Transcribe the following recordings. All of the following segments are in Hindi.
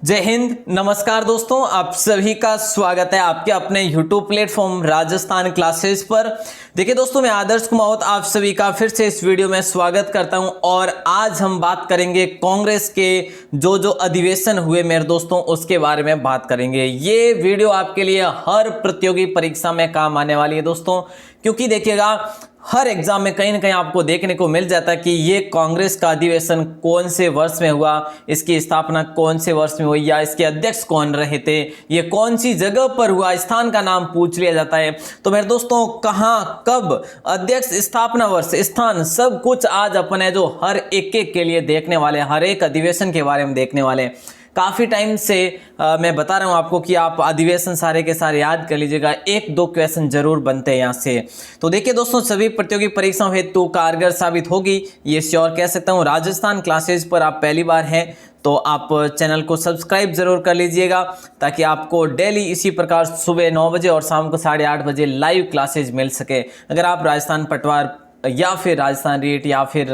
जय हिंद, नमस्कार दोस्तों, आप सभी का स्वागत है आपके अपने YouTube प्लेटफॉर्म राजस्थान क्लासेस पर। देखिए दोस्तों, मैं आदर्श कुमावत आप सभी का फिर से इस वीडियो में स्वागत करता हूं और आज हम बात करेंगे कांग्रेस के जो अधिवेशन हुए मेरे दोस्तों, उसके बारे में बात करेंगे। ये वीडियो आपके लिए हर प्रतियोगी परीक्षा में काम आने वाली है दोस्तों, क्योंकि देखिएगा हर एग्जाम में कहीं ना कहीं आपको देखने को मिल जाता है कि ये कांग्रेस का अधिवेशन कौन से वर्ष में हुआ, इसकी स्थापना कौन से वर्ष में हुई, या इसके अध्यक्ष कौन रहे थे, ये कौन सी जगह पर हुआ, स्थान का नाम पूछ लिया जाता है। तो मेरे दोस्तों, कहां, कब, अध्यक्ष, स्थापना वर्ष, स्थान, सब कुछ आज अपन है जो हर एक के लिए देखने वाले, हर एक अधिवेशन के बारे में देखने वाले। काफ़ी टाइम से मैं बता रहा हूं आपको कि आप अधिवेशन सारे के सारे याद कर लीजिएगा, एक दो क्वेश्चन जरूर बनते हैं यहाँ से। तो देखिए दोस्तों, सभी प्रतियोगी परीक्षाओं हेतु कारगर साबित होगी, ये श्योर कह सकता हूँ। राजस्थान क्लासेस पर आप पहली बार हैं तो आप चैनल को सब्सक्राइब जरूर कर लीजिएगा, ताकि आपको डेली इसी प्रकार सुबह 9 बजे और शाम को 8:30 बजे लाइव क्लासेज मिल सके। अगर आप राजस्थान पटवार या फिर राजस्थान रीट या फिर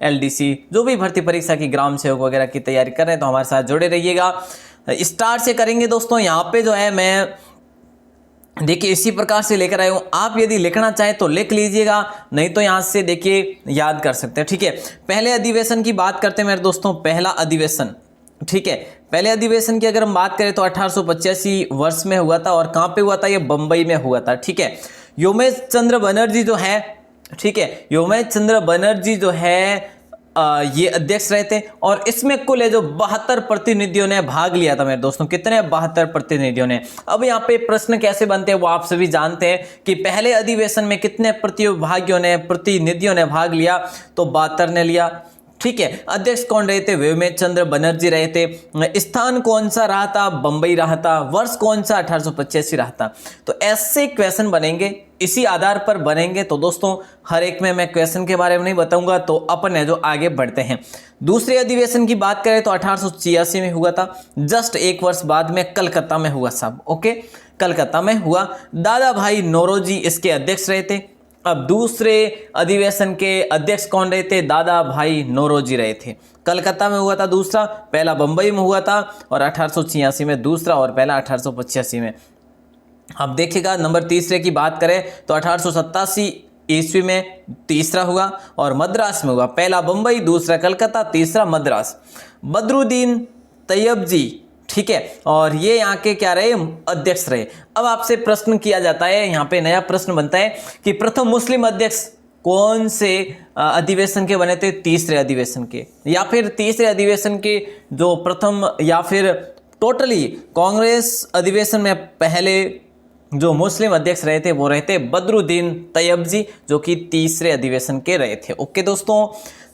LDC जो भी भर्ती परीक्षा की ग्राम सेवक वगैरह की तैयारी कर रहे हैं तो हमारे साथ जुड़े रहिएगा। स्टार्ट से करेंगे दोस्तों। यहाँ पे जो है मैं देखिए इसी प्रकार से लेकर आया हूँ, आप यदि लिखना चाहें तो लिख लीजिएगा, नहीं तो यहाँ से देखिए याद कर सकते हैं। ठीक है, पहले अधिवेशन की बात करते हैं मेरे दोस्तों। पहला अधिवेशन, ठीक है, पहले अधिवेशन की अगर हम बात करें तो 1885 वर्ष में हुआ था। और कहाँ पे हुआ था? ये बंबई में हुआ था। ठीक है, योमेश चंद्र बनर्जी जो है, ठीक है, योमेश चंद्र बनर्जी जो है ये अध्यक्ष रहे थे। और इसमें कुल है जो 72 प्रतिनिधियों ने भाग लिया था मेरे दोस्तों। कितने? 72 प्रतिनिधियों ने। अब यहाँ पे प्रश्न कैसे बनते हैं वो आप सभी जानते हैं कि पहले अधिवेशन में कितने प्रतिनिधियों ने भाग लिया, तो 72 ने लिया। ठीक है, अध्यक्ष कौन रहे थे? योमेश चंद्र बनर्जी रहे थे। स्थान कौन सा रहा था? बंबई रहा था। वर्ष कौन सा? 1885 रहा था। तो ऐसे क्वेश्चन बनेंगे, इसी आधार पर बनेंगे। तो दोस्तों, हर एक में मैं क्वेश्चन के बारे में नहीं बताऊंगा, तो अपन है जो आगे बढ़ते हैं। दूसरे अधिवेशन की बात करें तो 1886 में हुआ था, जस्ट एक वर्ष बाद में कलकत्ता में हुआ साहब। ओके, कलकत्ता में हुआ। दादा भाई नौरोजी इसके अध्यक्ष रहे थे। अब दूसरे अधिवेशन के अध्यक्ष कौन रहे थे? दादा भाई नौरोजी रहे थे। कलकत्ता में हुआ था दूसरा, पहला बंबई में हुआ था। और 1886 में दूसरा और पहला 1885 में। अब देखिएगा नंबर तीसरे की बात करें तो 1887 ईस्वी में तीसरा हुआ और मद्रास में हुआ। पहला बंबई, दूसरा कलकत्ता, तीसरा मद्रास। बदरुद्दीन तैयबजी, ठीक है, और ये यहाँ के क्या रहे? अध्यक्ष रहे। अब आपसे प्रश्न किया जाता है, यहाँ पे नया प्रश्न बनता है कि प्रथम मुस्लिम अध्यक्ष कौन से अधिवेशन के बने थे? तीसरे अधिवेशन के, या फिर तीसरे अधिवेशन के जो प्रथम, या फिर टोटली कांग्रेस अधिवेशन में पहले जो मुस्लिम अध्यक्ष रहे थे वो रहे थे बदरुद्दीन तैयबजी, जो कि तीसरे अधिवेशन के रहे थे। ओके दोस्तों,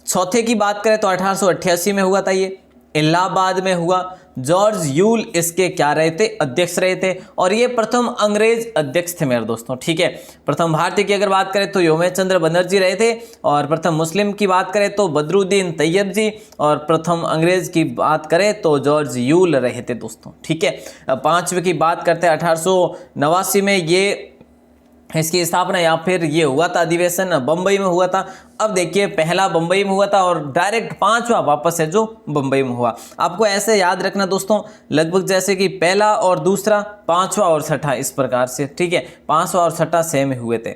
चौथे की बात करें तो 1888 में हुआ था, ये इलाहाबाद में हुआ। जॉर्ज यूल इसके क्या रहे थे? अध्यक्ष रहे थे। और ये प्रथम अंग्रेज अध्यक्ष थे मेरे दोस्तों। ठीक है, प्रथम भारतीय की अगर बात करें तो योमेश चंद्र बनर्जी रहे थे। और प्रथम मुस्लिम की बात करें तो बदरुद्दीन तैयबजी। और प्रथम अंग्रेज की बात करें तो जॉर्ज यूल रहे थे दोस्तों। ठीक है, पांचवें की बात करते हैं 1889 में ये इसकी स्थापना, या फिर ये हुआ था अधिवेशन बंबई में हुआ था। अब देखिए, पहला बंबई में हुआ था और डायरेक्ट पांचवा वापस है जो बंबई में हुआ। आपको ऐसे याद रखना दोस्तों, लगभग जैसे कि पहला और दूसरा, पांचवा और छठा, इस प्रकार से। ठीक है, पांचवा और छठा सेम हुए थे।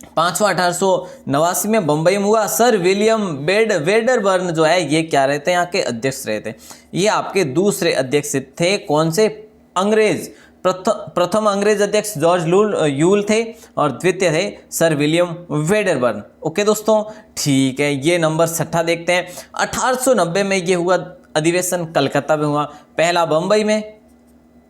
पांचवा 1889 में बंबई में हुआ। सर विलियम वेडरबर्न जो है ये क्या रहते हैं? यहाँ के अध्यक्ष रहे थे। ये आपके दूसरे अध्यक्ष थे। कौन से? अंग्रेज। प्रथम अंग्रेज अध्यक्ष जॉर्ज यूल थे और द्वितीय थे सर विलियम वेडरबर्न। ओके दोस्तों, ठीक है, ये नंबर 6 देखते हैं। 1890 में ये हुआ अधिवेशन, कलकत्ता में हुआ। पहला बंबई में,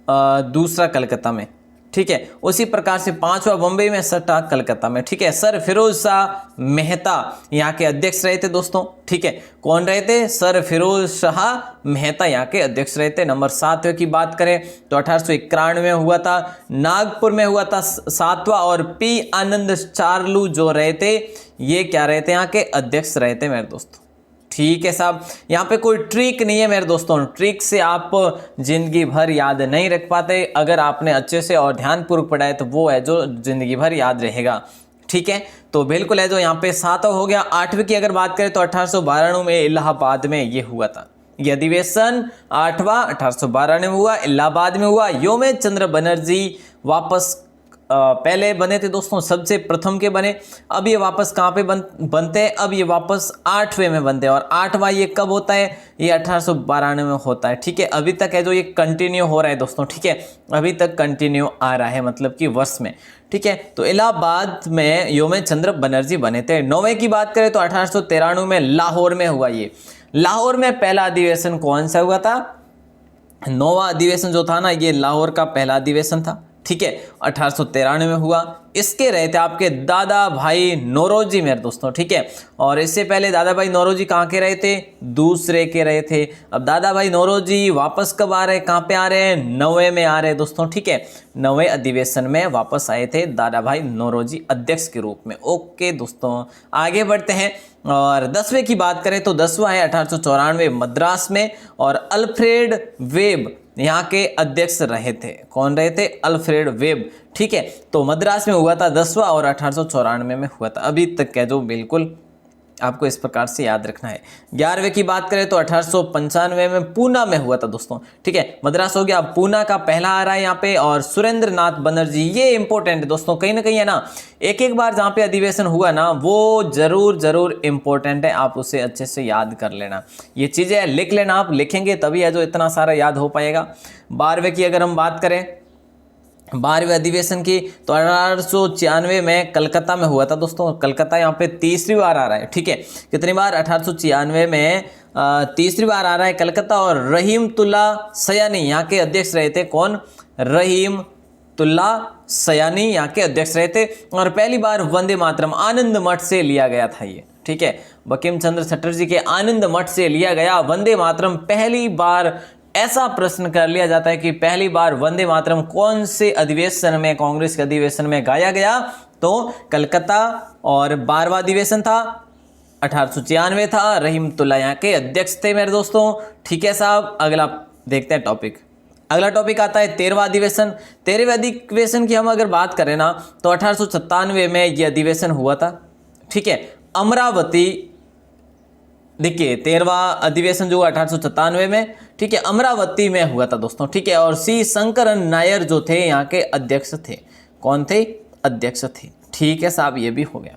दूसरा कलकत्ता में। ठीक है, उसी प्रकार से पांचवा बंबई में, छठा कलकत्ता में। ठीक है, सर फिरोज शाह मेहता यहाँ के अध्यक्ष रहे थे दोस्तों। ठीक है, कौन रहे थे? सर फिरोज शाह मेहता यहाँ के अध्यक्ष रहे थे। नंबर 7 की बात करें तो 1891 में हुआ था, नागपुर में हुआ था 7वां। और पी आनंद चार्लू जो रहे थे ये क्या रहे थे? यहाँ के अध्यक्ष रहे थे मेरे दोस्तों। ठीक है साहब, यहाँ पे कोई ट्रिक नहीं है मेरे दोस्तों। ट्रिक से आप जिंदगी भर याद नहीं रख पाते। अगर आपने अच्छे से और ध्यानपूर्वक पढ़ा है तो वो है जो जिंदगी भर याद रहेगा। ठीक है, तो बिल्कुल है जो यहाँ पे 7 हो गया। 8वीं की अगर बात करें तो 1892 में इलाहाबाद में ये हुआ था। ये अधिवेशन 8वां 1892 में हुआ, इलाहाबाद में हुआ। योमेश चंद्र बनर्जी वापस पहले बने थे दोस्तों, सबसे प्रथम के बने। अब ये वापस कहाँ पे बनते हैं? अब ये वापस 8वें में बनते हैं। और 8वां ये कब होता है? ये 1892 में होता है। ठीक है, अभी तक है जो ये कंटिन्यू हो रहा है दोस्तों। ठीक है, अभी तक कंटिन्यू आ रहा है, मतलब कि वर्ष में। ठीक है, तो इलाहाबाद में योमेश चंद्र बनर्जी बने थे। 9वें की बात करें तो 1893 में लाहौर में हुआ। ये लाहौर में पहला अधिवेशन कौन सा हुआ था? 9वां अधिवेशन जो था ना, ये लाहौर का पहला अधिवेशन था। ठीक है, 1893 में हुआ। इसके रहे थे आपके दादा भाई नौरोजी मेरे दोस्तों। ठीक है, और इससे पहले दादा भाई नौरोजी कहाँ के रहे थे? दूसरे के रहे थे। अब दादा भाई नौरोजी वापस कब आ रहे हैं? कहाँ पे आ रहे हैं? 9वें में आ रहे हैं दोस्तों। ठीक है, 9वें अधिवेशन में वापस आए थे दादा भाई नौरोजी अध्यक्ष के रूप में। ओके दोस्तों, आगे बढ़ते हैं। और 10वें की बात करें तो 10वां है 1894 मद्रास में, और अल्फ्रेड वेब यहाँ के अध्यक्ष रहे थे। कौन रहे थे? Alfred web. ठीक है, तो मद्रास में हुआ था 10वां, और 1894 में हुआ था। अभी तक कह दो, बिल्कुल आपको इस प्रकार से याद रखना है। 11वें की बात करें तो 1895 में पूना में हुआ था दोस्तों। ठीक है, मद्रास हो गया, पूना का पहला आ रहा है यहाँ पे। और सुरेंद्र नाथ बनर्जी, ये इंपॉर्टेंट है दोस्तों, कहीं ना कहीं है ना, एक बार जहाँ पे अधिवेशन हुआ ना, वो जरूर इंपॉर्टेंट है, आप उसे अच्छे से याद कर लेना। ये चीजें लिख लेना, आप लिखेंगे तभी है जो इतना सारा याद हो पाएगा। 12वें की अगर हम बात करें, 12वें अधिवेशन की, तो 1896 में कलकत्ता में हुआ था दोस्तों। कलकत्ता यहाँ पे तीसरी बार आ रहा है। ठीक है, कितनी बार? 1896 में तीसरी बार आ रहा है कलकत्ता। और रहीमतुल्ला सयानी यहाँ के अध्यक्ष रहे थे। कौन? रहीमतुल्ला सयानी यहाँ के अध्यक्ष रहे थे। और पहली बार वंदे मातरम आनंद मठ से लिया गया था ये। ठीक है, बंकिम चंद्र चटर्जी के आनंद मठ से लिया गया वंदे मातरम। पहली बार ऐसा प्रश्न कर लिया जाता है कि पहली बार वंदे मातरम कौन से अधिवेशन में, कांग्रेस के अधिवेशन में गाया गया? तो कलकत्ता। और 12वां अधिवेशन था 1896 था। रहीमतुल्ला यहाँ के अध्यक्ष थे मेरे दोस्तों। ठीक है साहब, अगला देखते हैं टॉपिक। अगला टॉपिक आता है 13वां अधिवेशन। 13वें अधिवेशन की हम अगर बात करें ना, तो 1897 में यह अधिवेशन हुआ था। ठीक है, अमरावती, देखिए 13वां अधिवेशन जो हुआ 1897 में, ठीक है, अमरावती में हुआ था दोस्तों। ठीक है, और सी शंकरन नायर जो थे यहाँ के अध्यक्ष थे। कौन थे? अध्यक्ष थे। ठीक है साहब, ये भी हो गया।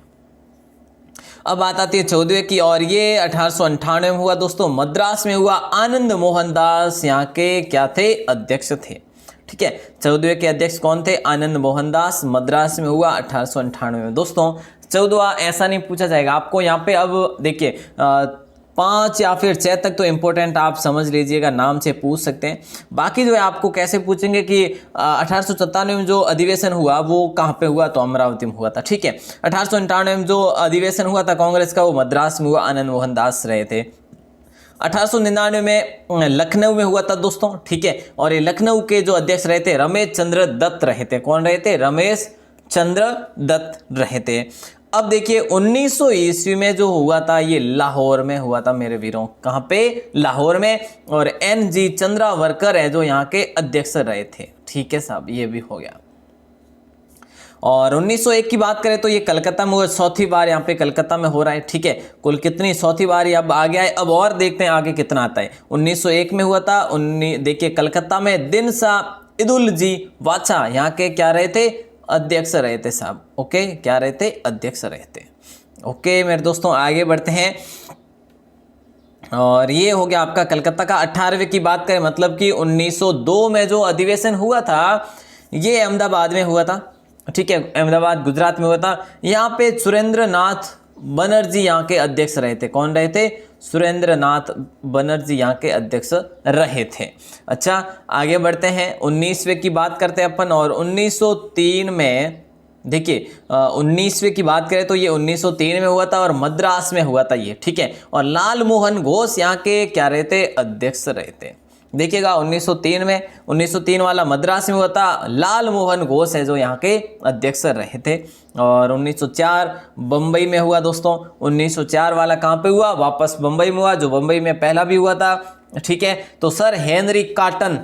अब बात आती है 14वें की, और ये 1898 में हुआ दोस्तों, मद्रास में हुआ। आनंद मोहन दास यहाँ के क्या थे? अध्यक्ष थे। ठीक है, 14वें के अध्यक्ष कौन थे? आनंद मोहन दास। मद्रास में हुआ 1898 में दोस्तों। 14वां ऐसा नहीं पूछा जाएगा आपको यहाँ पे। अब देखिए 5 या फिर 6 तक तो इंपॉर्टेंट आप समझ लीजिएगा, नाम से पूछ सकते हैं। बाकी जो है आपको कैसे पूछेंगे कि 1897 में जो अधिवेशन हुआ वो कहाँ पे हुआ? तो अमरावती में हुआ था। ठीक है, 1898 में जो अधिवेशन हुआ था कांग्रेस का, वो मद्रास में हुआ। आनंद मोहन दास रहे थे। 1899 में लखनऊ में हुआ था दोस्तों। ठीक है, और ये लखनऊ के जो अध्यक्ष रहे थे रमेश चंद्र दत्त रहे थे। कौन रहे थे? रमेश चंद्र दत्त रहे थे। अब देखिए 1900 ईस्वी में जो हुआ था, ये लाहौर में हुआ था मेरे वीरों। कहाँ पे? लाहौर में। और NG चंद्रावरकर है जो यहाँ के अध्यक्ष रहे थे। ठीक है साहब, ये भी हो गया। और 1901 की बात करें तो ये कलकत्ता में हुआ। चौथी बार यहाँ पे कलकत्ता में हो रहा है। ठीक है, कुल कितनी? चौथी बार ये अब आ गया है। अब और देखते हैं आगे कितना आता है। 1901 में हुआ था। देखिए कलकत्ता में दिन शाह इदुल जी वाचा यहाँ के क्या रहे थे? अध्यक्ष रहे थे साहब। ओके, क्या रहे थे? अध्यक्ष रहे थे। ओके मेरे दोस्तों, आगे बढ़ते हैं। और ये हो गया आपका कलकत्ता का। 18वें की बात करें, मतलब कि 1902 में जो अधिवेशन हुआ था, ये अहमदाबाद में हुआ था। ठीक है, अहमदाबाद गुजरात में हुआ था। यहाँ पे सुरेंद्र नाथ बनर्जी यहाँ के अध्यक्ष रहे थे। कौन रहे थे? सुरेंद्र नाथ बनर्जी यहाँ के अध्यक्ष रहे थे। अच्छा, आगे बढ़ते हैं। 19वें की बात करते हैं अपन। और 1903 में देखिए 19वें की बात करें तो ये 1903 में हुआ था और मद्रास में हुआ था ये। ठीक है, और लाल मोहन घोष यहाँ के क्या रहे थे? अध्यक्ष रहे थे। देखिएगा 1903 में, 1903 वाला मद्रास में हुआ था। लाल मोहन घोष है जो यहाँ के अध्यक्ष रहे थे। और 1904 बम्बई में हुआ दोस्तों। 1904 वाला कहाँ पे हुआ? वापस बम्बई में हुआ, जो बम्बई में पहला भी हुआ था। ठीक है, तो सर हेनरी कॉटन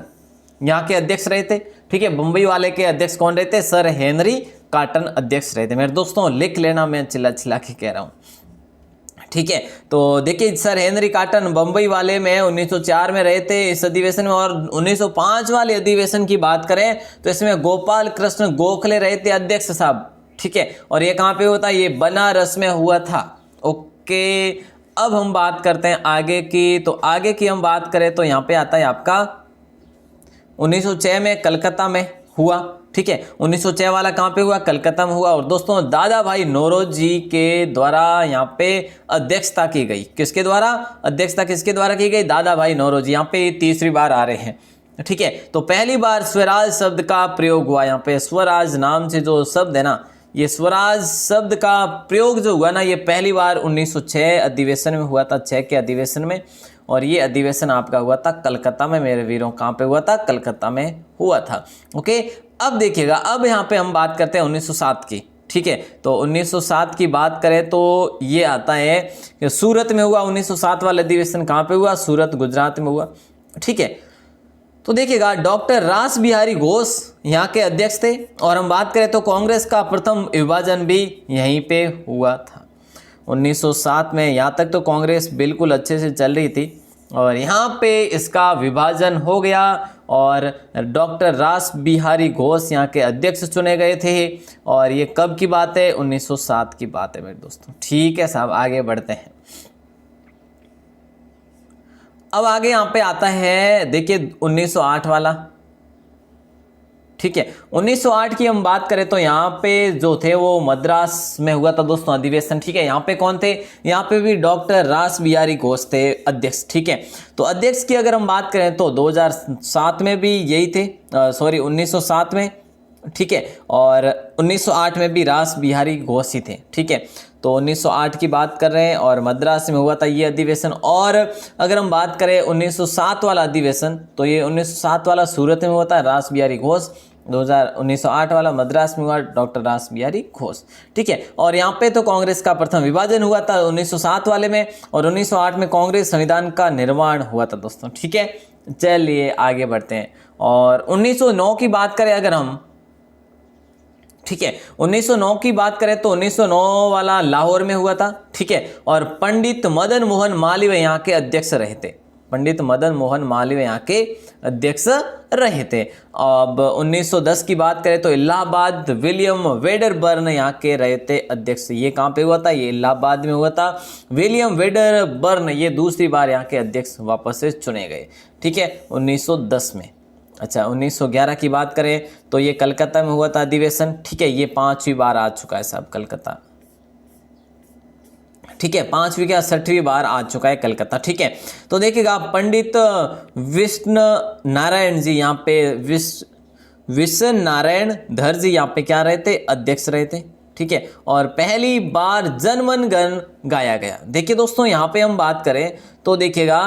यहाँ के अध्यक्ष रहे थे। ठीक है, बम्बई वाले के अध्यक्ष कौन रहे थे? सर हेनरी कॉटन अध्यक्ष रहे थे। मेरे दोस्तों लिख लेना, मैं चिल्ला चिल्ला के कह रहा हूँ। ठीक है। तो देखिए सर हेनरी कॉटन बंबई वाले में 1904 में रहे थे इस अधिवेशन में, और 1905 वाले अधिवेशन की बात करें तो इसमें गोपाल कृष्ण गोखले रहे थे अध्यक्ष साहब, ठीक है। और ये कहाँ पे होता है, ये बनारस में हुआ था। ओके, अब हम बात करते हैं आगे की। तो आगे की हम बात करें तो यहाँ पे आता है आपका 1906 में कलकत्ता में हुआ, ठीक है। 1906 वाला कहाँ पे हुआ, कलकत्ता में हुआ। और दोस्तों दादा भाई नौरोजी के द्वारा यहाँ पे अध्यक्षता की गई। किसके द्वारा अध्यक्षता, किसके द्वारा की गई, दादा भाई नौरोजी। यहाँ पे तीसरी बार आ रहे हैं, ठीक है। तो पहली बार स्वराज शब्द का प्रयोग हुआ। यहाँ पे स्वराज नाम से जो शब्द है ना, ये स्वराज शब्द का प्रयोग जो हुआ ना, ये पहली बार 1906 अधिवेशन में हुआ था, 6 के अधिवेशन में। और ये अधिवेशन आपका हुआ था कलकत्ता में मेरे वीरों। कहाँ पे हुआ था, कलकत्ता में हुआ था। ओके, अब देखिएगा, अब यहाँ पे हम बात करते हैं 1907 की, ठीक है। तो 1907 की बात करें तो ये आता है कि सूरत में हुआ। 1907 वाला अधिवेशन कहाँ पे हुआ, सूरत गुजरात में हुआ, ठीक है। तो देखिएगा डॉक्टर रास बिहारी घोष यहाँ के अध्यक्ष थे। और हम बात करें तो कांग्रेस का प्रथम विभाजन भी यहीं पे हुआ था 1907 में। यहाँ तक तो कांग्रेस बिल्कुल अच्छे से चल रही थी और यहाँ पे इसका विभाजन हो गया और डॉक्टर रास बिहारी घोष यहाँ के अध्यक्ष चुने गए थे। और ये कब की बात है, 1907 की बात है मेरे दोस्तों, ठीक है साहब। आगे बढ़ते हैं। अब आगे यहाँ पे आता है देखिए 1908 वाला, ठीक है। 1908 की हम बात करें तो यहाँ पे जो थे वो मद्रास में हुआ था दोस्तों अधिवेशन, ठीक है। यहाँ पे कौन थे, यहाँ पे भी डॉक्टर रास बिहारी घोष थे अध्यक्ष, ठीक है। तो अध्यक्ष की अगर हम बात करें तो 2007 में भी यही थे, 1907 में, ठीक है। और 1908 में भी रास बिहारी घोष ही थे, ठीक है। तो 1908 की बात कर रहे हैं और मद्रास में हुआ था ये अधिवेशन। और अगर हम बात करें 1907 वाला अधिवेशन तो ये 1907 वाला सूरत में हुआ था, रास बिहारी घोष। 1908 वाला मद्रास में हुआ, डॉक्टर रास बिहारी घोष, ठीक है। और यहाँ पे तो कांग्रेस का प्रथम विभाजन हुआ था 1907 वाले में, और 1908 में कांग्रेस संविधान का निर्माण हुआ था दोस्तों, ठीक है। चलिए आगे बढ़ते हैं। और 1909 की बात करें अगर हम, ठीक है, 1909 की बात करें तो 1909 वाला लाहौर में हुआ था, ठीक है। और पंडित मदन मोहन मालवीय यहाँ के अध्यक्ष रहे थे, पंडित मदन मोहन मालवीय यहाँ के अध्यक्ष रहे थे। अब 1910 की बात करें तो इलाहाबाद विलियम वेडरबर्न यहाँ के रहे थे अध्यक्ष। ये कहाँ पे हुआ था, ये इलाहाबाद में हुआ था। विलियम वेडरबर्न ये दूसरी बार यहाँ के अध्यक्ष वापस से चुने गए, ठीक है, 1910 में। अच्छा, 1911 की बात करें तो ये कलकत्ता में हुआ था अधिवेशन, ठीक है। ये 5वीं बार आ चुका है साहब कलकत्ता, ठीक है, 5वीं क्या 6वीं बार आ चुका है कलकत्ता, ठीक है। तो देखिएगा पंडित विष्णु नारायण जी यहाँ पे विष्णु नारायण धर जी यहाँ पे क्या रहे थे, अध्यक्ष रहे थे, ठीक है। और पहली बार जनमन गण गाया गया। देखिए दोस्तों यहाँ पे हम बात करें तो देखिएगा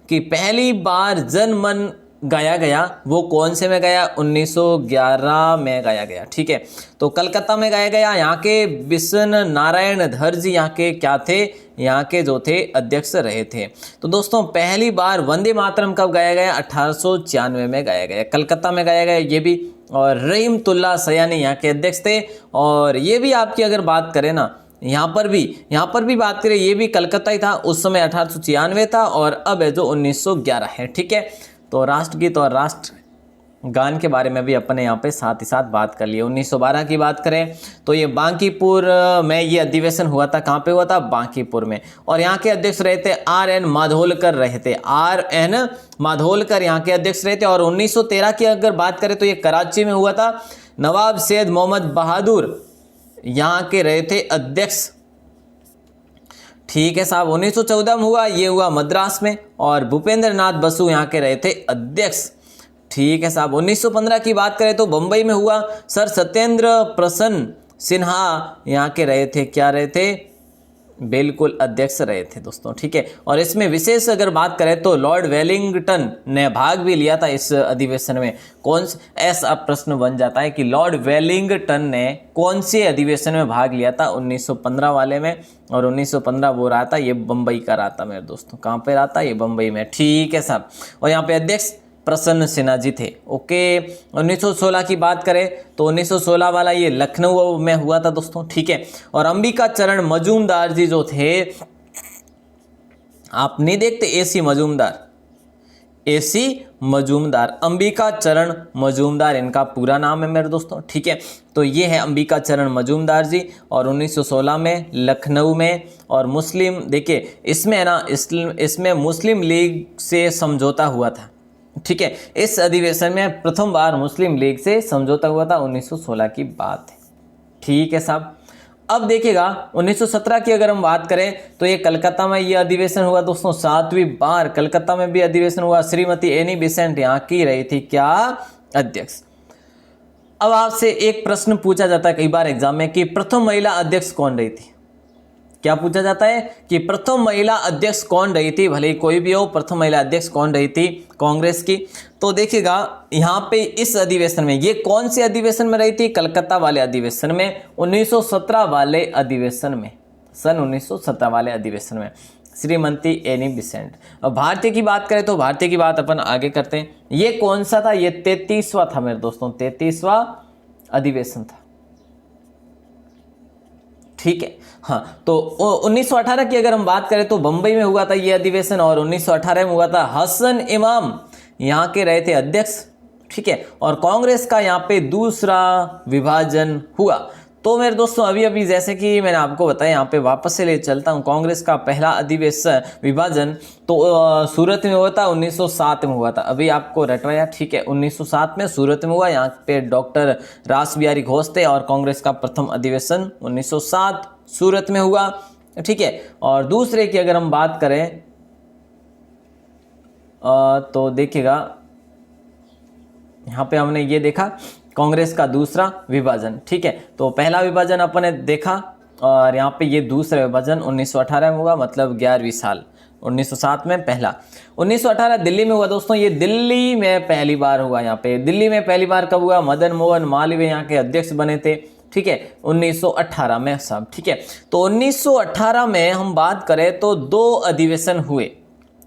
कि पहली बार जनमन गाया गया, वो कौन से में गया, 1911 में गाया गया, ठीक है। तो कलकत्ता में गाया गया। यहाँ के विष्णु नारायण धर जी यहाँ के क्या थे, यहाँ के जो थे अध्यक्ष रहे थे। तो दोस्तों पहली बार वंदे मातरम कब गाया गया, 1896 में गाया गया, कलकत्ता में गाया गया ये भी। और रहीमतुल्लाह सयानी यहाँ के अध्यक्ष थे। और ये भी आपकी अगर बात करें ना, यहाँ पर भी बात करें, ये भी कलकत्ता ही था, उस समय 1896 था और अब है जो 1911 है, ठीक है। तो राष्ट्रगीत और राष्ट्र गान के बारे में भी अपने यहाँ पे साथ ही साथ बात कर लिए। 1912 की बात करें तो ये बांकीपुर में ये अधिवेशन हुआ था। कहाँ पे हुआ था, बांकीपुर में। और यहाँ के अध्यक्ष रहे थे RN माधोलकर रहे थे, RN माधोलकर यहाँ के अध्यक्ष रहे थे। और 1913 की अगर बात करें तो ये कराची में हुआ था। नवाब सैयद मोहम्मद बहादुर यहाँ के रहे थे अध्यक्ष, ठीक है साहब। 1914 में हुआ, ये हुआ मद्रास में। और भूपेंद्र नाथ बसु यहाँ के रहे थे अध्यक्ष, ठीक है साहब। 1915 की बात करें तो बंबई में हुआ। सर सत्येंद्र प्रसन्न सिन्हा यहाँ के रहे थे, क्या रहे थे, बिल्कुल अध्यक्ष रहे थे दोस्तों, ठीक है। और इसमें विशेष अगर बात करें तो लॉर्ड वेलिंगटन ने भाग भी लिया था इस अधिवेशन में। कौन, ऐसा प्रश्न बन जाता है कि लॉर्ड वेलिंगटन ने कौन से अधिवेशन में भाग लिया था, 1915 वाले में। और 1915 वो रहा था, ये बम्बई का रहा था मेरे दोस्तों। कहाँ पे रहा था, ये बम्बई में, ठीक है साहब। और यहाँ पे अध्यक्ष प्रसन्न सिन्हा जी थे, ओके। 1916 की बात करें तो 1916 वाला ये लखनऊ में हुआ था दोस्तों, ठीक है। और अंबिका चरण मजूमदार जी जो थे आप नहीं देखते एसी मजूमदार, एसी मजूमदार, अंबिका चरण मजूमदार इनका पूरा नाम है मेरे दोस्तों। ठीक है, तो ये है अंबिका चरण मजूमदार जी, और 1916 में लखनऊ में। और मुस्लिम, देखिए इसमें है ना, इसमें मुस्लिम लीग से समझौता हुआ था। ठीक है, इस अधिवेशन में प्रथम बार मुस्लिम लीग से समझौता हुआ था, 1916 की बात है। ठीक है साहब। अब देखिएगा 1917 की अगर हम बात करें तो ये कलकत्ता में ये अधिवेशन हुआ दोस्तों, 7वीं बार कलकत्ता में भी अधिवेशन हुआ। श्रीमती एनी बेसेंट यहाँ की रही थी क्या, अध्यक्ष। अब आपसे एक प्रश्न पूछा जाता है कई बार एग्जाम में कि प्रथम महिला अध्यक्ष कौन रही थी। क्या पूछा जाता है कि प्रथम महिला अध्यक्ष कौन रही थी, भले ही कोई भी हो, प्रथम महिला अध्यक्ष कौन रही थी कांग्रेस की। तो देखिएगा यहाँ पे इस अधिवेशन में, ये कौन से अधिवेशन में रही थी, कलकत्ता वाले अधिवेशन में, 1917 वाले अधिवेशन में, सन 1917 वाले अधिवेशन में, श्रीमती एनी बेसेंट। अब भारतीय की बात करें तो भारतीय की बात अपन आगे करते हैं। ये कौन सा था, ये 33वां था मेरे दोस्तों, 33वां अधिवेशन था। ठीक है, हाँ, तो 1918 की अगर हम बात करें तो बंबई में हुआ था ये अधिवेशन, और 1918 में हुआ था। हसन इमाम यहाँ के रहे थे अध्यक्ष। ठीक है, और कांग्रेस का यहाँ पे दूसरा विभाजन हुआ। तो मेरे दोस्तों अभी अभी जैसे कि मैंने आपको बताया, यहाँ पे वापस से ले चलता हूँ। कांग्रेस का पहला अधिवेशन विभाजन तो सूरत में हुआ था, 1907 में हुआ था। अभी आपको रटवाया, ठीक है, 1907 में सूरत में हुआ। यहाँ पे डॉक्टर रास बिहारी घोष थे, और कांग्रेस का प्रथम अधिवेशन 1907 सूरत में हुआ। ठीक है, और दूसरे की अगर हम बात करें तो देखिएगा यहाँ पे हमने ये देखा कांग्रेस का दूसरा विभाजन। ठीक है, तो पहला विभाजन अपन ने देखा, और यहाँ पे ये दूसरा विभाजन 1918 में हुआ, मतलब 11वीं साल, 1907 में पहला। 1918 दिल्ली में हुआ दोस्तों, ये दिल्ली में पहली बार हुआ। यहाँ पे दिल्ली में पहली बार कब हुआ, मदन मोहन मालवीय यहाँ के अध्यक्ष बने थे। ठीक है, 1918 में सब। ठीक है, तो 1918 में हम बात करें तो 2 अधिवेशन हुए।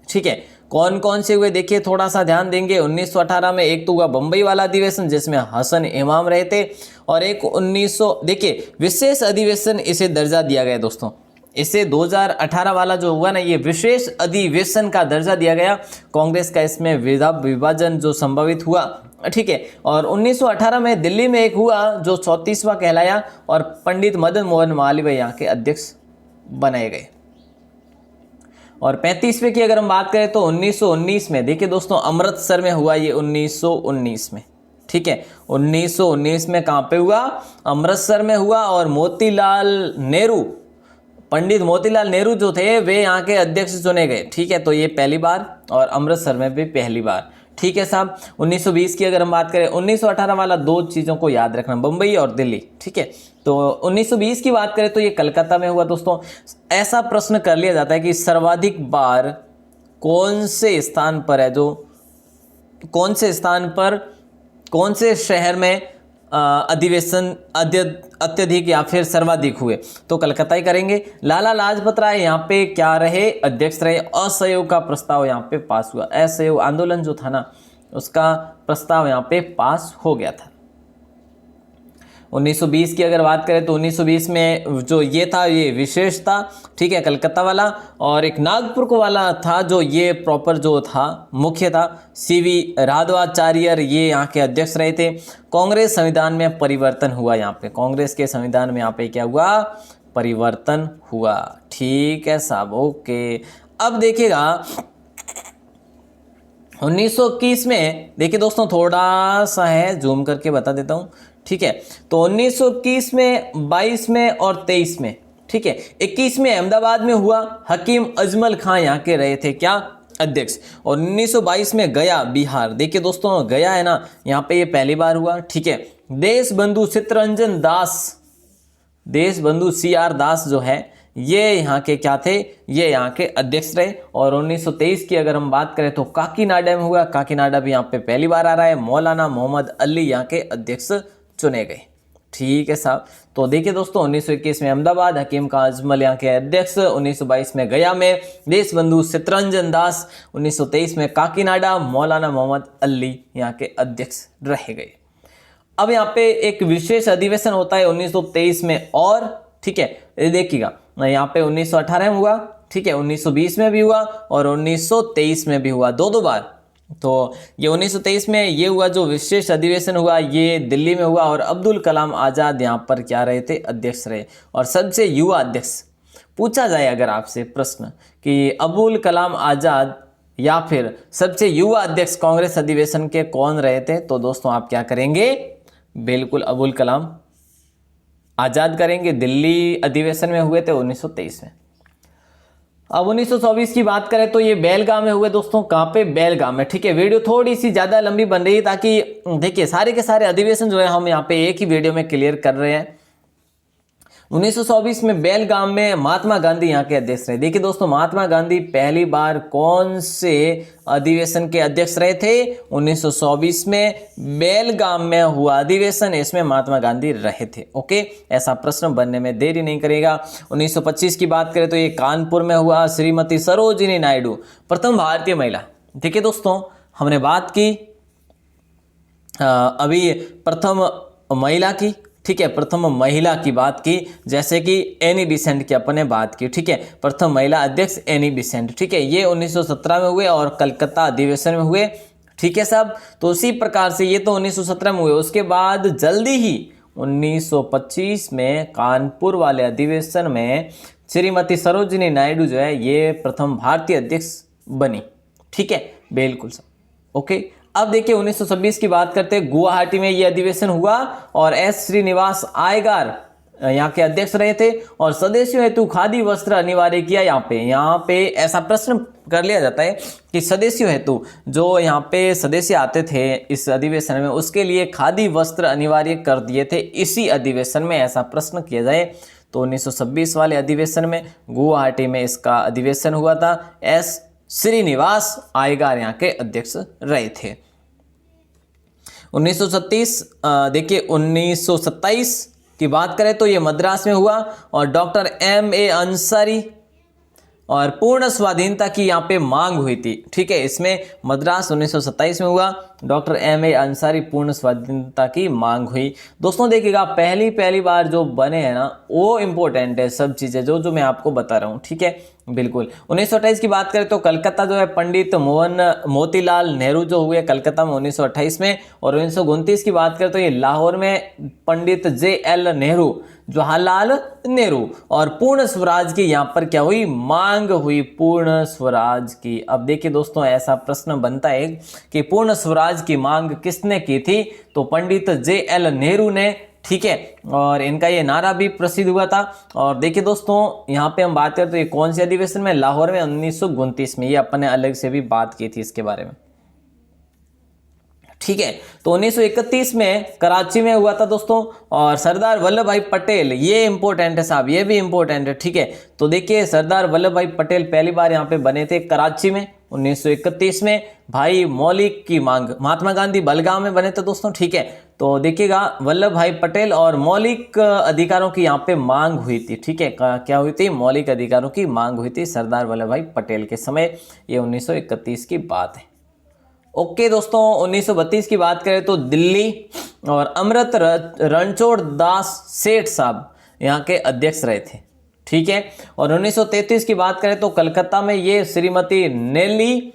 ठीक है, कौन कौन से हुए देखिए, थोड़ा सा ध्यान देंगे। 1918 में एक तो हुआ बंबई वाला अधिवेशन जिसमें हसन इमाम रहे थे, और एक 1900, देखिए विशेष अधिवेशन इसे दर्जा दिया गया दोस्तों। इसे 2018 वाला जो हुआ ना, ये विशेष अधिवेशन का दर्जा दिया गया। कांग्रेस का इसमें विभाजन जो संभावित हुआ। ठीक है, और 1918 में दिल्ली में एक हुआ जो 34वां कहलाया, और पंडित मदन मोहन मालवीय यहाँ के अध्यक्ष बनाए गए। और 35वें की अगर हम बात करें तो 1919 में, देखिए दोस्तों अमृतसर में हुआ ये 1919 में। ठीक है, 1919 में कहाँ पे हुआ, अमृतसर में हुआ। और मोतीलाल नेहरू, पंडित मोतीलाल नेहरू जो थे वे यहाँ के अध्यक्ष चुने गए। ठीक है, तो ये पहली बार, और अमृतसर में भी पहली बार। ठीक है साहब। 1920 की अगर हम बात करें, 1918 वाला 2 चीज़ों को याद रखना, बंबई और दिल्ली। ठीक है, तो 1920 की बात करें तो ये कलकत्ता में हुआ दोस्तों। ऐसा प्रश्न कर लिया जाता है कि सर्वाधिक बार कौन से स्थान पर है, जो कौन से स्थान पर, कौन से शहर में अधिवेशन अत्यधिक या फिर सर्वाधिक हुए, तो कलकत्ता ही करेंगे। लाला लाजपत राय यहाँ पे क्या रहे, अध्यक्ष रहे। असहयोग का प्रस्ताव यहाँ पे पास हुआ, असहयोग आंदोलन जो था ना, उसका प्रस्ताव यहाँ पे पास हो गया था। 1920 की अगर बात करें तो 1920 में जो ये था, ये विशेष था। ठीक है, कलकत्ता वाला। और एक नागपुर को वाला था जो ये प्रॉपर जो था मुख्य था, सीवी राघवाचार्य, ये यहाँ के अध्यक्ष रहे थे। कांग्रेस संविधान में परिवर्तन हुआ, यहाँ पे कांग्रेस के संविधान में यहाँ पे क्या हुआ, परिवर्तन हुआ। ठीक है साहब, ओके। अब देखिएगा 1921 में, देखिए दोस्तों थोड़ा सा है, जूम करके बता देता हूँ। ठीक है, तो 1921 में, 22 में और 23 में। ठीक है, 21 में अहमदाबाद में हुआ, हकीम अजमल खां यहाँ के रहे थे क्या, अध्यक्ष। और 1922 में गया, बिहार। देखिए दोस्तों गया है ना, यहाँ पे ये पहली बार हुआ। ठीक है, देश बंधु चित्तरंजन दास, देश बंधु CR दास जो है, ये यहाँ के क्या थे, ये यहाँ के अध्यक्ष रहे। और 1923 की अगर हम बात करें तो काकीनाडा में हुआ, काकीनाडा भी यहाँ पे पहली बार आ रहा है। मौलाना मोहम्मद अली यहाँ के अध्यक्ष चुने गए। ठीक है साहब, तो देखिए दोस्तों 1921 में अहमदाबाद, हकीम का अजमल यहाँ के अध्यक्ष। 1922 में गया में देश बंधु चित्तरंजन दास। 1923 में काकीनाडा, मौलाना मोहम्मद अली यहाँ के अध्यक्ष रह गए। अब यहाँ पे एक विशेष अधिवेशन होता है 1923 में, और ठीक है देखिएगा यहाँ पे 1918 में हुआ, ठीक है, 1920 में भी हुआ और 1923 में भी हुआ, दो बार। तो ये 1923 में ये हुआ, जो विशेष अधिवेशन हुआ ये दिल्ली में हुआ और अब्दुल कलाम आज़ाद यहाँ पर क्या रहे थे, अध्यक्ष रहे। और सबसे युवा अध्यक्ष पूछा जाए अगर आपसे प्रश्न कि अब्दुल कलाम आज़ाद या फिर सबसे युवा अध्यक्ष कांग्रेस अधिवेशन के कौन रहे थे, तो दोस्तों आप क्या करेंगे, बिल्कुल अब्दुल कलाम आज़ाद करेंगे। दिल्ली अधिवेशन में हुए थे 1923 में। अब 1924 की बात करें तो ये बेलगाम में हुए दोस्तों। कहाँ पे, बेलगाम में, ठीक है। वीडियो थोड़ी सी ज़्यादा लंबी बन रही है ताकि देखिए सारे के सारे अधिवेशन जो है हम यहाँ पे एक ही वीडियो में क्लियर कर रहे हैं। 1924 में बेलगाम में महात्मा गांधी यहाँ के अध्यक्ष रहे। देखिए दोस्तों, महात्मा गांधी पहली बार कौन से अधिवेशन के अध्यक्ष रहे थे, 1924 में बेलगाम में हुआ अधिवेशन, इसमें महात्मा गांधी रहे थे। ओके, ऐसा प्रश्न बनने में देरी नहीं करेगा। 1925 की बात करें तो ये कानपुर में हुआ। श्रीमती सरोजिनी नायडू प्रथम भारतीय महिला। देखिए दोस्तों, हमने बात की अभी प्रथम महिला की, ठीक है, प्रथम महिला की बात की, जैसे कि एनी बेसेंट की अपन ने बात की, ठीक है, प्रथम महिला अध्यक्ष एनी बेसेंट, ठीक है, ये 1917 में हुए और कलकत्ता अधिवेशन में हुए, ठीक है साहब। तो उसी प्रकार से ये तो 1917 में हुए, उसके बाद जल्दी ही 1925 में कानपुर वाले अधिवेशन में श्रीमती सरोजिनी नायडू जो है ये प्रथम भारतीय अध्यक्ष बनी, ठीक है, बिल्कुल साहब। ओके, अब देखिए 1926 की बात करते हैं। गुवाहाटी में ये अधिवेशन हुआ और एस श्रीनिवास आयगार यहाँ के अध्यक्ष रहे थे और सदस्यों हेतु खादी वस्त्र अनिवार्य किया। यहाँ पे ऐसा प्रश्न कर लिया जाता है कि सदस्यों हेतु जो यहाँ पे सदस्य आते थे इस अधिवेशन में, उसके लिए खादी वस्त्र अनिवार्य कर दिए थे इसी अधिवेशन में, ऐसा प्रश्न किया जाए तो 1926 वाले अधिवेशन में गुवाहाटी में इसका अधिवेशन हुआ था। एस श्रीनिवास आयगार यहाँ के अध्यक्ष रहे थे। 1936 देखिए 1927 की बात करें तो ये मद्रास में हुआ और डॉक्टर M.A. अंसारी और पूर्ण स्वाधीनता की यहाँ पे मांग हुई थी, ठीक है, इसमें मद्रास 1927 में हुआ। Doctor M.A. अंसारी पूर्ण स्वाधीनता की मांग हुई। दोस्तों देखिएगा, पहली बार जो बने हैं ना वो इम्पोर्टेंट है, सब चीज़ें जो मैं आपको बता रहा हूँ, ठीक है, बिल्कुल। 1928 की बात करें तो कलकत्ता जो है पंडित मोतीलाल नेहरू जो हुए कलकत्ता में 1928 में, और 1929 की बात करें तो ये लाहौर में पंडित J.L. नेहरू, जवाहरलाल नेहरू, और पूर्ण स्वराज की यहाँ पर क्या हुई, मांग हुई, पूर्ण स्वराज की। अब देखिए दोस्तों, ऐसा प्रश्न बनता है कि पूर्ण स्वराज की मांग किसने की थी, तो पंडित J.L. नेहरू ने, ठीक है, और इनका ये नारा भी प्रसिद्ध हुआ था। और देखिए दोस्तों, यहाँ पे हम बात करें तो ये कौन से अधिवेशन में, लाहौर में 1929 में, ये अपन ने अलग से भी बात की थी इसके बारे में, ठीक है। तो 1931 में कराची में हुआ था दोस्तों, और सरदार वल्लभ भाई पटेल, ये इंपॉर्टेंट है साहब, ये भी इंपॉर्टेंट है, ठीक है। तो देखिए सरदार वल्लभ भाई पटेल पहली बार यहाँ पे बने थे कराची में 1931 में। भाई मौलिक की मांग, महात्मा गांधी बेलगाम में बने थे दोस्तों, ठीक है। तो देखिएगा वल्लभ भाई पटेल और मौलिक अधिकारों की यहाँ पे मांग हुई थी, ठीक है, क्या हुई थी, मौलिक अधिकारों की मांग हुई थी सरदार वल्लभ भाई पटेल के समय, ये 1931 की बात है। ओके दोस्तों, 1932 की बात करें तो दिल्ली और अमृत रणछोड़ दास सेठ साहब यहाँ के अध्यक्ष रहे थे, ठीक है। और 1933 की बात करें तो कलकत्ता में ये श्रीमती नेली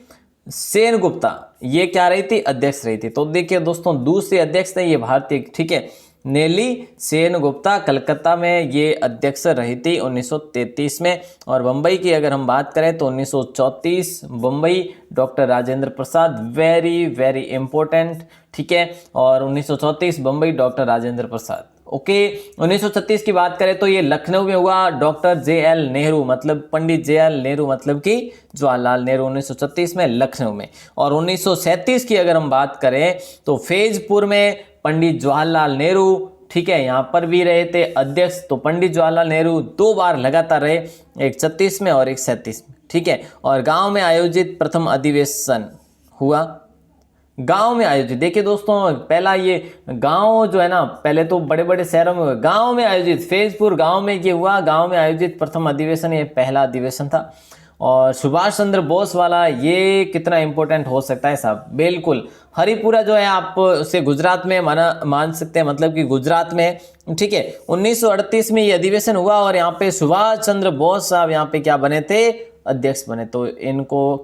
सेनगुप्ता, ये क्या रही थी, अध्यक्ष रही थी। तो देखिए दोस्तों, दूसरे अध्यक्ष थे ये भारतीय, ठीक है, नेली सेनगुप्ता कलकत्ता में ये अध्यक्ष रही थी 1933 में। और बम्बई की अगर हम बात करें तो 1934 Bombay, doctor Rajendra Prasad, very very important, ठीक है। और 1934 बम्बई, डॉक्टर राजेंद्र प्रसाद। ओके, 1936 की बात करें तो ये लखनऊ में हुआ, डॉक्टर J.L. नेहरू, मतलब पंडित J.L. नेहरू, मतलब कि जवाहरलाल नेहरू, 1936 में लखनऊ में। और 1937 की अगर हम बात करें तो फैजपुर में पंडित जवाहरलाल नेहरू, ठीक है, यहाँ पर भी रहे थे अध्यक्ष। तो पंडित जवाहरलाल नेहरू 2 बार लगातार रहे, एक 36 में और एक 37 में, ठीक है। और गांव में आयोजित प्रथम अधिवेशन हुआ, गांव में आयोजित। देखिए दोस्तों, पहला ये गांव जो है ना, पहले तो बड़े बड़े शहरों में हुआ, गांव में आयोजित, फैजपुर गांव में ये हुआ, गांव में आयोजित प्रथम अधिवेशन, ये पहला अधिवेशन था। और सुभाष चंद्र बोस वाला ये कितना इंपॉर्टेंट हो सकता है साहब, बिल्कुल हरिपुरा जो है आप उसे गुजरात में मान सकते हैं, मतलब कि गुजरात में, ठीक है। 1938 में ये अधिवेशन हुआ और यहाँ पे सुभाष चंद्र बोस साहब यहाँ पे क्या बने थे, अध्यक्ष बने। तो इनको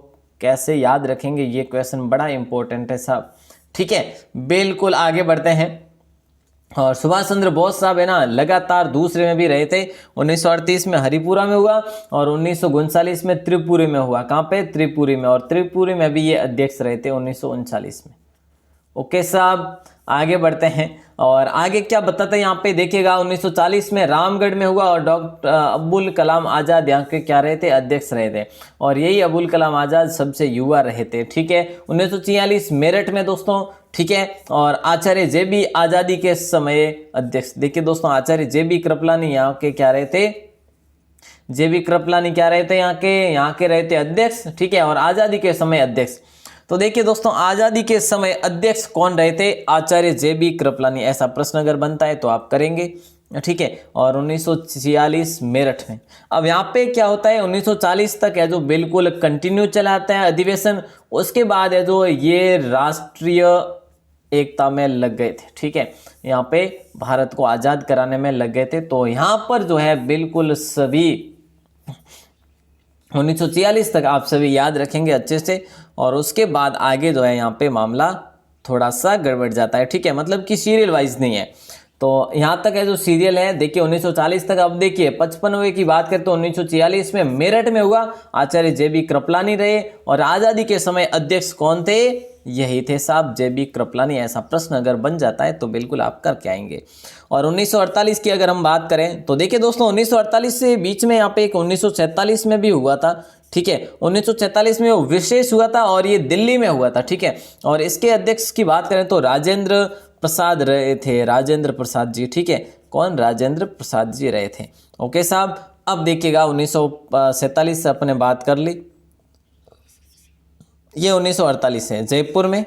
कैसे याद रखेंगे, ये क्वेश्चन बड़ा इंपॉर्टेंट है साहब, ठीक है। बिल्कुल आगे बढ़ते हैं। और सुभाष चंद्र बोस साहब है ना लगातार दूसरे में भी रहे थे। 1938 में हरिपुरा में हुआ और 1939 में त्रिपुरी में हुआ। कहाँ पे, त्रिपुरी में, और त्रिपुरी में भी ये अध्यक्ष रहे थे 1939 में। ओके साहब आगे बढ़ते हैं। और आगे क्या बताता है यहाँ पे देखिएगा, 1940 में रामगढ़ में हुआ और डॉक्टर अब्दुल कलाम आज़ाद यहाँ के क्या रहे थे, अध्यक्ष रहे थे। और यही अब्दुल कलाम आज़ाद सबसे युवा रहे थे, ठीक है। 1946 मेरठ में दोस्तों, ठीक है। और आचार्य JB आज़ादी के समय अध्यक्ष। देखिए दोस्तों, आचार्य JB कृपलानी यहाँ के क्या रहे थे, JB कृपलानी क्या रहे थे, यहाँ के रहे थे अध्यक्ष, ठीक है। और आज़ादी के समय अध्यक्ष, तो देखिए दोस्तों आज़ादी के समय अध्यक्ष कौन रहे थे, आचार्य JB कृपलानी। ऐसा प्रश्न अगर बनता है तो आप करेंगे, ठीक है। और 1946 मेरठ में। अब यहाँ पे क्या होता है, 1940 तक है जो बिल्कुल कंटिन्यू चलाता है अधिवेशन। उसके बाद है जो ये राष्ट्रीय एकता में लग गए थे, ठीक है। यहाँ पे भारत को आज़ाद कराने में लग गए थे। तो यहाँ पर जो है बिल्कुल सभी 1946 तक आप सभी याद रखेंगे अच्छे से। और उसके बाद आगे जो है यहाँ पे मामला थोड़ा सा गड़बड़ जाता है, ठीक है। मतलब कि सीरियल वाइज नहीं है। तो यहाँ तक है जो सीरियल है, देखिए 1940 तक। अब देखिए 55वें की बात करें तो 1946 में मेरठ में हुआ, आचार्य JB कृपलानी रहे। और आज़ादी के समय अध्यक्ष कौन थे, यही थे साहब JB कृपलानी। ऐसा प्रश्न अगर बन जाता है तो बिल्कुल आप करके आएंगे। और 1948 की अगर हम बात करें तो देखिए दोस्तों 1948 से बीच में यहाँ पे एक 1946 में भी हुआ था, ठीक है। 1946 में वो विशेष हुआ था और ये दिल्ली में हुआ था, ठीक है। और इसके अध्यक्ष की बात करें तो राजेंद्र प्रसाद रहे थे, राजेंद्र प्रसाद जी, ठीक है। कौन, राजेंद्र प्रसाद जी रहे थे। ओके साहब। अब देखिएगा 1947 से अपने बात कर ली, ये 1948 है जयपुर में।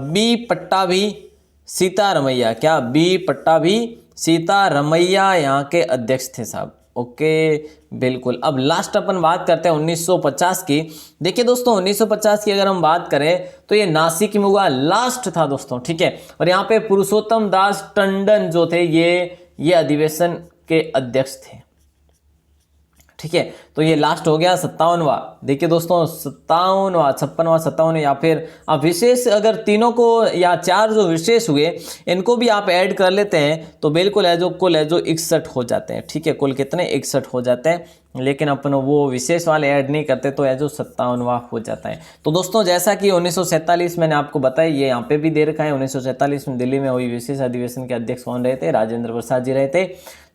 B पट्टाभी सीतारमैया, क्या B पट्टाभी सीतारमैया यहाँ के अध्यक्ष थे साहब। ओके बिल्कुल। अब लास्ट अपन बात करते हैं 1950 की। देखिए दोस्तों 1950 की अगर हम बात करें तो ये नासिक में हुआ, लास्ट था दोस्तों, ठीक है। और यहाँ पे पुरुषोत्तम दास टंडन जो थे ये अधिवेशन के अध्यक्ष थे, ठीक है। तो ये लास्ट हो गया 57वां। देखिए दोस्तों 57वां, 56वां, 57वां, या फिर आप विशेष अगर तीनों को या चार जो विशेष हुए इनको भी आप ऐड कर लेते हैं तो बिल्कुल है जो कुल है जो 61 हो जाते हैं, ठीक है। कुल कितने, 61 हो जाते हैं। लेकिन अपन वो विशेष वाले ऐड नहीं करते तो है जो 57वां हो जाता है। तो दोस्तों जैसा कि 1947 मैंने आपको बताया, ये यहाँ पे भी दे रखा है। 1947 में दिल्ली में हुई विशेष अधिवेशन के अध्यक्ष कौन रहे थे, राजेंद्र प्रसाद जी रहे थे।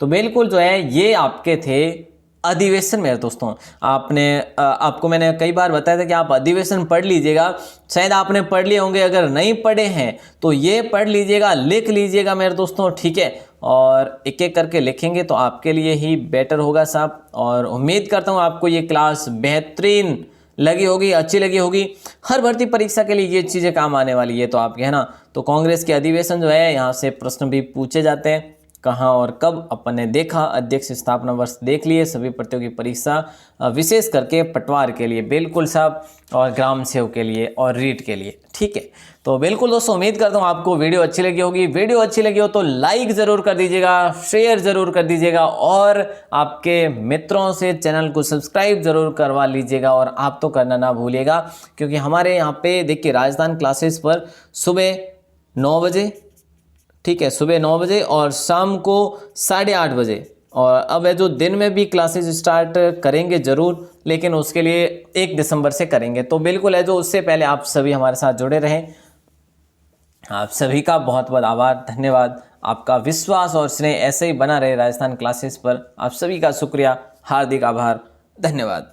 तो बिल्कुल जो है ये आपके थे अधिवेशन में। दोस्तों आपको मैंने कई बार बताया था कि आप अधिवेशन पढ़ लीजिएगा, शायद आपने पढ़ लिए होंगे। अगर नहीं पढ़े हैं तो ये पढ़ लीजिएगा, लिख लीजिएगा मेरे दोस्तों, ठीक है। और एक एक करके लिखेंगे तो आपके लिए ही बेटर होगा साहब। और उम्मीद करता हूँ आपको ये क्लास बेहतरीन लगी होगी, अच्छी लगी होगी। हर भर्ती परीक्षा के लिए ये चीज़ें काम आने वाली है। तो आप कहना तो कांग्रेस के अधिवेशन जो है यहाँ से प्रश्न भी पूछे जाते हैं, कहाँ और कब अपन ने देखा, अध्यक्ष स्थापना वर्ष देख लिए, सभी प्रतियोगी परीक्षा विशेष करके पटवार के लिए बिल्कुल साहब, और ग्राम सेवक के लिए और रीट के लिए, ठीक है। तो बिल्कुल दोस्तों उम्मीद करता हूँ आपको वीडियो अच्छी लगी होगी। वीडियो अच्छी लगी हो तो लाइक ज़रूर कर दीजिएगा, शेयर ज़रूर कर दीजिएगा और आपके मित्रों से चैनल को सब्सक्राइब ज़रूर करवा लीजिएगा। और आप तो करना ना भूलिएगा, क्योंकि हमारे यहाँ पे देखिए राजस्थान क्लासेस पर सुबह 9 बजे, ठीक है, सुबह 9 बजे और शाम को 8:30 बजे। और अब है जो दिन में भी क्लासेस स्टार्ट करेंगे ज़रूर, लेकिन उसके लिए 1 दिसंबर से करेंगे। तो बिल्कुल है जो उससे पहले आप सभी हमारे साथ जुड़े रहें। आप सभी का बहुत बहुत आभार, धन्यवाद। आपका विश्वास और स्नेह ऐसे ही बना रहे राजस्थान क्लासेस पर। आप सभी का शुक्रिया, हार्दिक आभार, धन्यवाद।